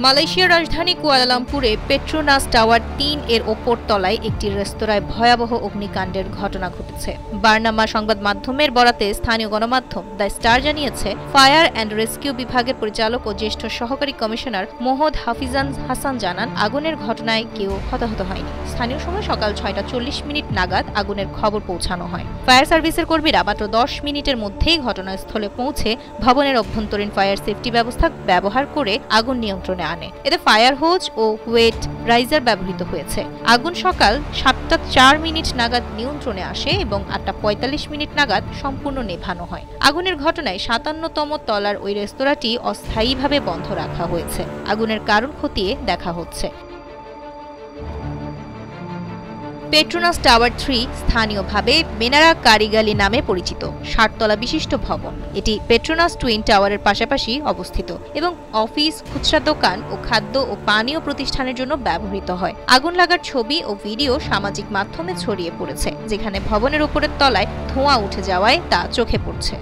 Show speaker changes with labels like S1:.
S1: মালয়েশিয়ার রাজধানী কুয়ালালামপুরে Petronas tower ৩ এর ওপর তলায় একটি রেস্তোরাঁয় ভয়াবহ অগ্নিকাণ্ডের ঘটনা ঘটেছে। বার্নামা সংবাদ মাধ্যমের বরাতে স্থানীয় গণমাধ্যম দ্য স্টার জানিয়েছে, ফায়ার অ্যান্ড রেস্কিউ বিভাগের পরিচালক ও জ্যেষ্ঠ সহকারী কমিশনার মোহাম্মদ হাফিজান হাসান জানান, আগুনের ঘটনায় কেউ হতাহত হয়নি। স্থানীয় সময় সকাল ৬টা ৪০ নাগাদ আগুনের খবর পৌঁছানো হয়। ফায়ার সার্ভিসের কর্মীরা মাত্র ১০ মিনিটের মধ্যেই ঘটনাস্থলে পৌঁছে ভবনের অভ্যন্তরীণ ফায়ার সেফটি ব্যবস্থা ব্যবহার করে আগুন নিয়ন্ত্রণে আনে। এতে ফায়ার হোজ ও ওয়েট রাইজার ব্যবহৃত হয়েছে। আগুন সকাল ৭টা ৪ নাগাদ নিয়ন্ত্রণে আসে এবং ৮টা ৪৫ নাগাদ সম্পূর্ণ নেভানো হয়। আগুনের ঘটনায় ৫৭তম তলার ওই রেস্তোরাঁটি অস্থায়ীভাবে বন্ধ রাখা হয়েছে। আগুনের কারণ খতিয়ে দেখা হচ্ছে। পেট্রোনাস টাওয়ার ৩ স্থানীয়ভাবে মেনারা কারিগালি নামে পরিচিত ৬০ বিশিষ্ট ভবন। এটি পেট্রোনাস টুইন টাওয়ারের পাশাপাশি অবস্থিত এবং অফিস, খুচরা দোকান ও খাদ্য ও পানীয় প্রতিষ্ঠানের জন্য ব্যবহৃত হয়। আগুন লাগার ছবি ও ভিডিও সামাজিক মাধ্যমে ছড়িয়ে পড়েছে, যেখানে ভবনের উপরের তলায় ধোঁয়া উঠে যাওয়ায় তা চোখে পড়ছে।